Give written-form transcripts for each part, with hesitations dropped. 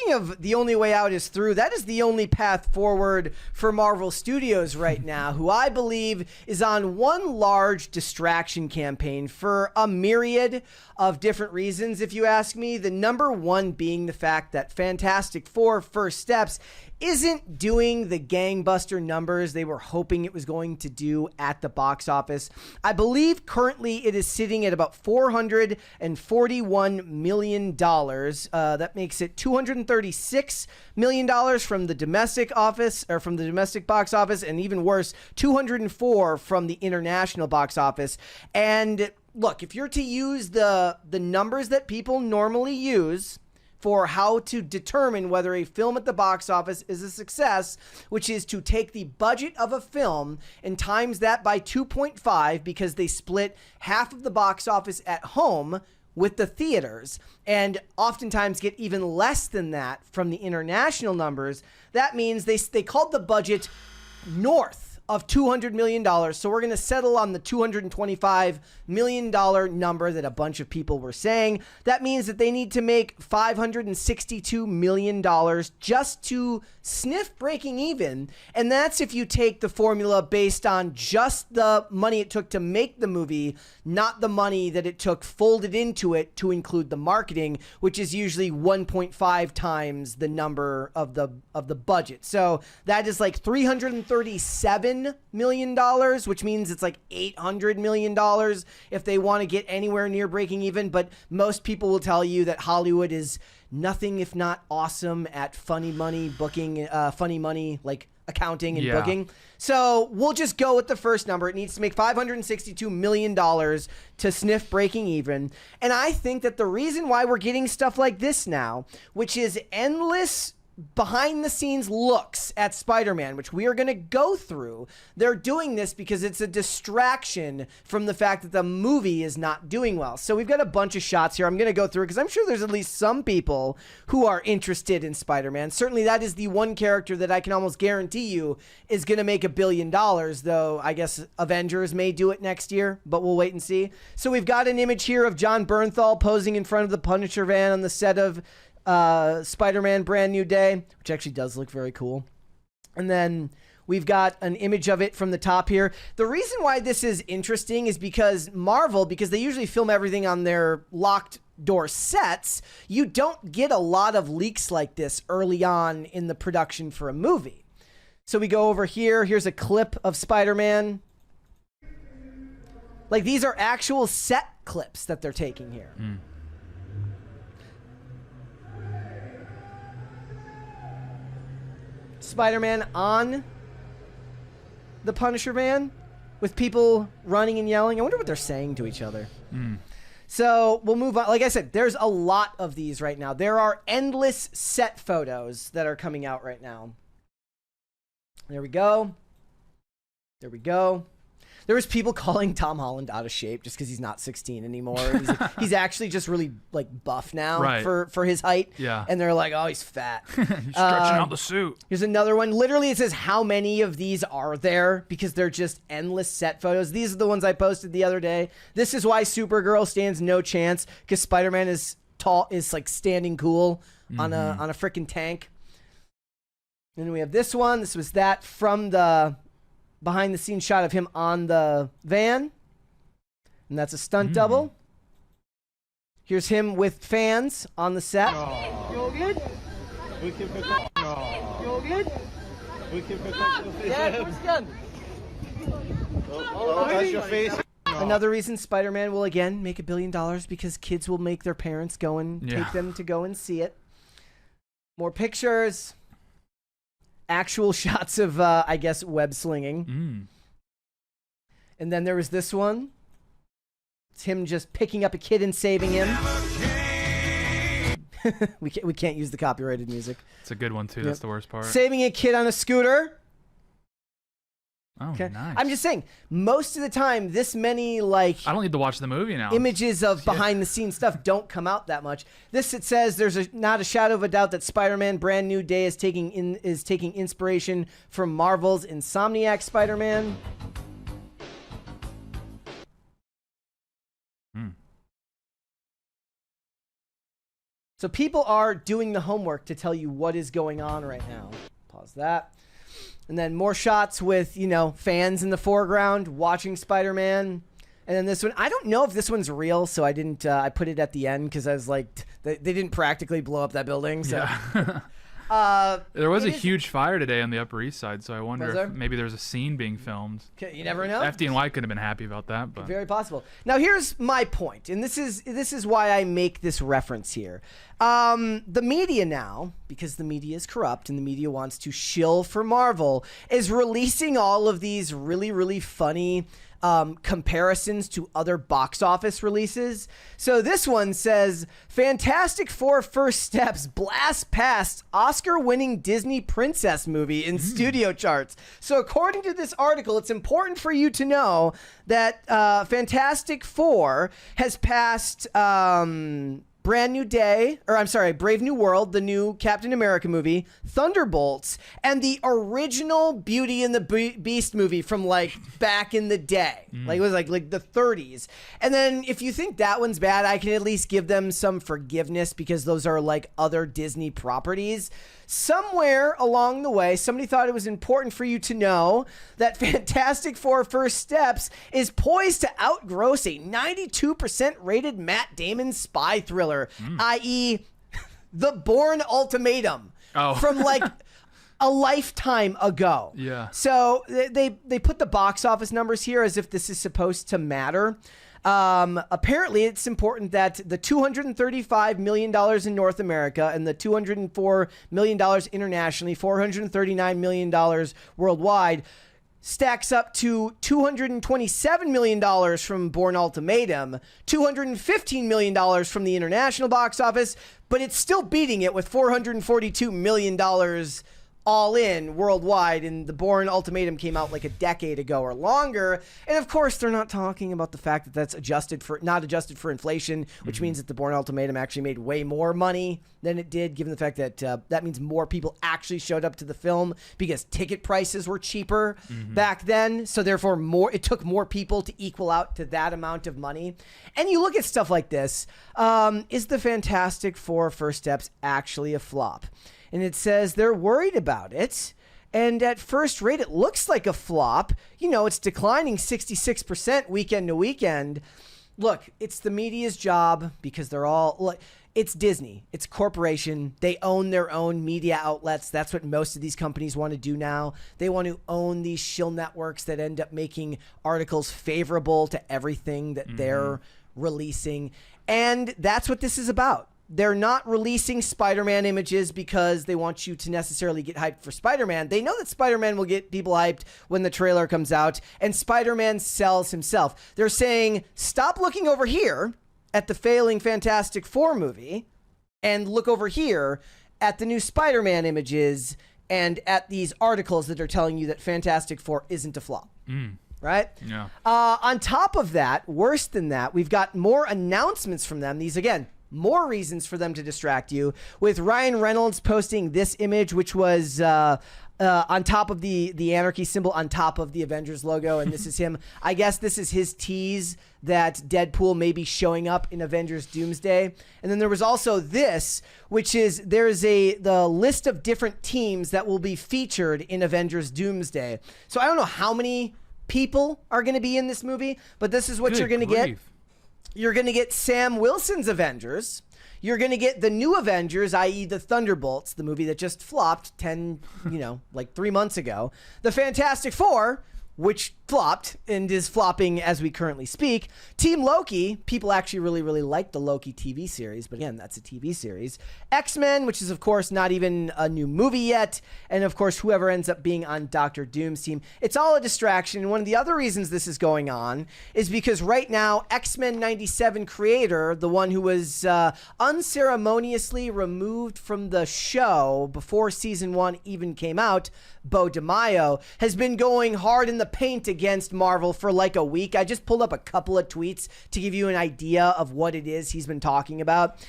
speaking of the only way out is through, that is the only path forward for Marvel Studios right now, who I believe is on one large distraction campaign for a myriad of different reasons, if you ask me. The number one being the fact that Fantastic Four First Steps isn't doing the gangbuster numbers they were hoping it was going to do at the box office. I believe currently it is sitting at about $441 million. That makes it $236 million from the domestic office, or from the domestic box office, and even worse, 204 from the international box office. And look, if you're to use the numbers that people normally use for how to determine whether a film at the box office is a success, which is to take the budget of a film and times that by 2.5, because they split half of the box office at home with the theaters, and oftentimes get even less than that from the international numbers. That means they called the budget north of $200 million. So we're going to settle on the $225 million number that a bunch of people were saying. That means that they need to make $562 million just to sniff breaking even. And that's if you take the formula based on just the money it took to make the movie, not the money that it took folded into it to include the marketing, which is usually 1.5 times the number of the budget. So that is like $337 million, which means it's like $800 million if they want to get anywhere near breaking even. But most people will tell you that Hollywood is nothing if not awesome at funny money booking, funny money like accounting and booking. So we'll just go with the first number. It needs to make $562 million to sniff breaking even. And I think that the reason why we're getting stuff like this now, which is endless behind the scenes looks at Spider-Man, which we are going to go through, they're doing this because it's a distraction from the fact that the movie is not doing well. So we've got a bunch of shots here. I'm going to go through because I'm sure there's at least some people who are interested in Spider-Man. Certainly that is the one character that I can almost guarantee you is going to make $1 billion, though I guess Avengers may do it next year, but we'll wait and see. So we've got an image here of John Bernthal posing in front of the Punisher van on the set of Spider-Man Brand New Day, which actually does look very cool. And then we've got an image of it from the top here. The reason why this is interesting is because Marvel, because they usually film everything on their locked door sets, you don't get a lot of leaks like this early on in the production for a movie. So we go over here. Here's a clip of Spider-Man. Like, these are actual set clips that they're taking here. Spider-Man on the Punisher van with people running and yelling. I wonder what they're saying to each other. So we'll move on. Like I said, there's a lot of these right now. There are endless set photos that are coming out right now. There we go. There we go. There was people calling Tom Holland out of shape just because he's not 16 anymore. He's actually just really like buff now for his height. Yeah. And they're like, oh, he's fat. He's stretching out the suit. Here's another one. Literally, it says how many of these are there because they're just endless set photos. These are the ones I posted the other day. This is why Supergirl stands no chance because Spider-Man is tall, is like standing cool on a freaking tank. And then we have this one. This was that from the behind the scenes shot of him on the van, and that's a stunt double. Here's him with fans on the set. You all good? We can pick up. You all good? We can pick up the face. Yeah, where's the gun? Oh, that's your face. Another reason Spider-Man will again make $1 billion because kids will make their parents go and take them to go and see it. More pictures. Actual shots of, I guess, web slinging. And then there was this one. It's him just picking up a kid and saving him. we can't use the copyrighted music. It's a good one, too. That's the worst part. Saving a kid on a scooter. Oh, nice. I'm just saying, most of the time, this many, like... I don't need to watch the movie now. Images of behind-the-scenes stuff don't come out that much. This, it says, there's not a shadow of a doubt that Spider-Man Brand New Day is taking inspiration from Marvel's Insomniac Spider-Man. So people are doing the homework to tell you what is going on right now. Pause that. And then more shots with, fans in the foreground watching Spider-Man. And then this one, I don't know if this one's real, so I didn't, I put it at the end because I was like, they didn't practically blow up that building. So. Yeah. There was a huge fire today on the Upper East Side, so I wonder if maybe there's a scene being filmed. You never know. FDNY could have been happy about that, but very possible. Now here's my point, and this is why I make this reference here. The media now, because the media is corrupt and the media wants to shill for Marvel, is releasing all of these really, really funny comparisons to other box office releases. So this one says, Fantastic Four First Steps blasts past Oscar-winning Disney princess movie in studio charts. So according to this article, it's important for you to know that Fantastic Four has passed Brave New World, the new Captain America movie, Thunderbolts, and the original Beauty and the Beast movie from back in the day. It was like the 30s. And then if you think that one's bad, I can at least give them some forgiveness because those are other Disney properties. Somewhere along the way, somebody thought it was important for you to know that Fantastic Four First Steps is poised to outgross a 92% rated Matt Damon spy thriller, i.e. The Bourne Ultimatum from a lifetime ago. Yeah. So they put the box office numbers here as if this is supposed to matter. Apparently, it's important that the $235 million in North America and the $204 million internationally, $439 million worldwide, stacks up to $227 million from Bourne Ultimatum, $215 million from the international box office, but it's still beating it with $442 million all in worldwide, and the Bourne Ultimatum came out a decade ago or longer. And of course, they're not talking about the fact that that's not adjusted for inflation, which means that the Bourne Ultimatum actually made way more money than it did, given the fact that that means more people actually showed up to the film because ticket prices were cheaper back then. So therefore, it took more people to equal out to that amount of money. And you look at stuff like this. Is the Fantastic Four First Steps actually a flop? And it says they're worried about it. And at first rate, it looks like a flop. It's declining 66% weekend to weekend. Look, it's the media's job because they're all... It's Disney. It's a corporation. They own their own media outlets. That's what most of these companies want to do now. They want to own these shill networks that end up making articles favorable to everything that they're releasing. And that's what this is about. They're not releasing Spider-Man images because they want you to necessarily get hyped for Spider-Man. They know that Spider-Man will get people hyped when the trailer comes out, and Spider-Man sells himself. They're saying, stop looking over here at the failing Fantastic Four movie and look over here at the new Spider-Man images and at these articles that are telling you that Fantastic Four isn't a flop. Right? Yeah. On top of that, worse than that, we've got more announcements from them. These, again, more reasons for them to distract you, with Ryan Reynolds posting this image, which was on top of the anarchy symbol on top of the Avengers logo. And this is him. I guess this is his tease that Deadpool may be showing up in Avengers Doomsday. And then there was also this, which is the list of different teams that will be featured in Avengers Doomsday. So I don't know how many people are going to be in this movie, but this is what you're going to get. You're going to get Sam Wilson's Avengers. You're going to get the new Avengers, i.e. the Thunderbolts, the movie that just flopped 3 months ago. The Fantastic Four, which flopped and is flopping as we currently speak. Team Loki, people actually really, really like the Loki TV series, but again, that's a TV series. X-Men, which is, of course, not even a new movie yet. And, of course, whoever ends up being on Dr. Doom's team. It's all a distraction. And one of the other reasons this is going on is because right now, X-Men 97 creator, the one who was unceremoniously removed from the show before season 1 even came out, Beau DeMayo, has been going hard in the paint against Marvel for a week. I just pulled up a couple of tweets to give you an idea of what it is he's been talking about.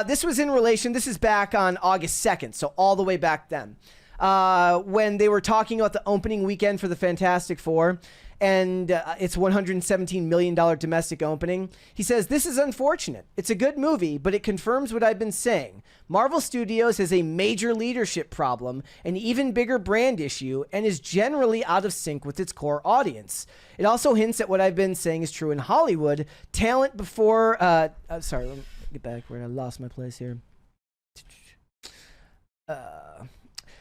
This is back on August 2nd, so all the way back then. when they were talking about the opening weekend for the Fantastic Four and its $117 million domestic opening. He says, "This is unfortunate. It's a good movie, but it confirms what I've been saying. Marvel Studios has a major leadership problem, an even bigger brand issue, and is generally out of sync with its core audience. It also hints at what I've been saying is true in Hollywood. Talent before... sorry, let me get back where I lost my place here.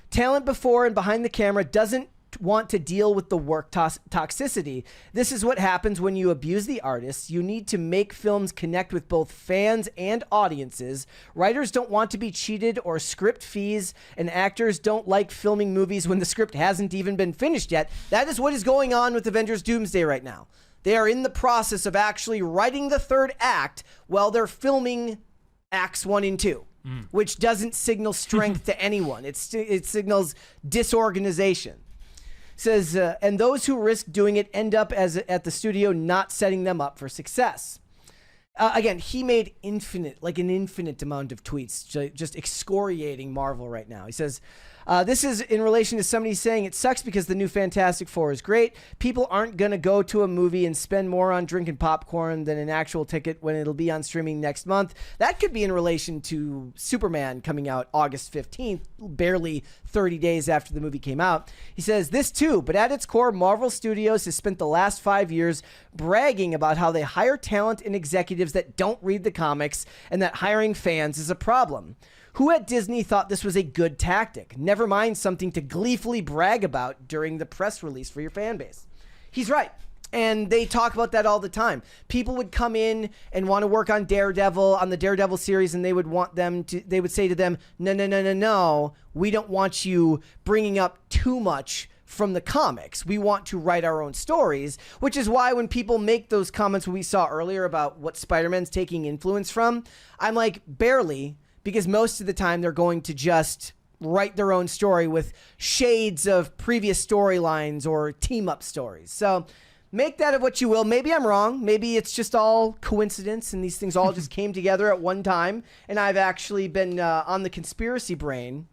Talent before and behind the camera doesn't want to deal with the work toxicity. This is what happens when you abuse the artists. You need to make films connect with both fans and audiences. Writers don't want to be cheated or script fees, and actors don't like filming movies when the script hasn't even been finished yet." That is what is going on with Avengers Doomsday right now. They are in the process of actually writing the third act while they're filming acts 1 and 2. Which doesn't signal strength to anyone. It signals disorganization. Says, and those who risk doing it end up at the studio not setting them up for success. Again, he made an infinite amount of tweets just excoriating Marvel right now. He says, this is in relation to somebody saying it sucks because the new Fantastic Four is great. People aren't going to go to a movie and spend more on drinking popcorn than an actual ticket when it'll be on streaming next month. That could be in relation to Superman coming out August 15th, barely 30 days after the movie came out. He says, this too, but at its core, Marvel Studios has spent the last 5 years bragging about how they hire talent and executives that don't read the comics and that hiring fans is a problem. Who at Disney thought this was a good tactic? Never mind something to gleefully brag about during the press release for your fan base. He's right. And they talk about that all the time. People would come in and want to work on Daredevil, on the Daredevil series, and they would say to them, no, we don't want you bringing up too much from the comics. We want to write our own stories, which is why when people make those comments we saw earlier about what Spider-Man's taking influence from, I'm like, barely, because most of the time they're going to just write their own story with shades of previous storylines or team-up stories. So make that of what you will. Maybe I'm wrong. Maybe it's just all coincidence and these things all just came together at one time, and I've actually been on the conspiracy brain,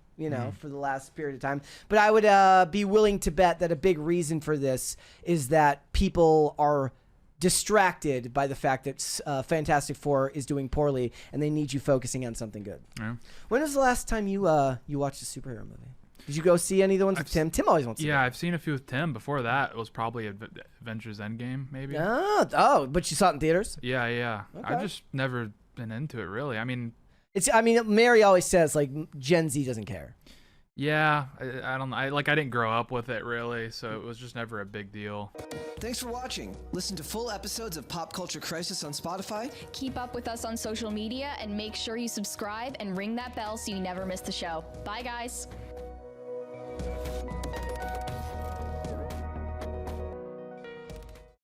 for the last period of time. But I would be willing to bet that a big reason for this is that people are distracted by the fact that Fantastic Four is doing poorly and they need you focusing on something good. Yeah. When was the last time you watched a superhero movie? Did you go see any of the ones with Tim? Tim always wants to go. I've seen a few with Tim. Before that, it was probably Avengers Endgame, maybe. Oh, but you saw it in theaters? Yeah. Okay. I've just never been into it, really. I mean, Mary always says, like, Gen Z doesn't care. Yeah, I don't know. I didn't grow up with it, really, so it was just never a big deal. Thanks for watching. Listen to full episodes of Pop Culture Crisis on Spotify. Keep up with us on social media and make sure you subscribe and ring that bell so you never miss the show. Bye, guys.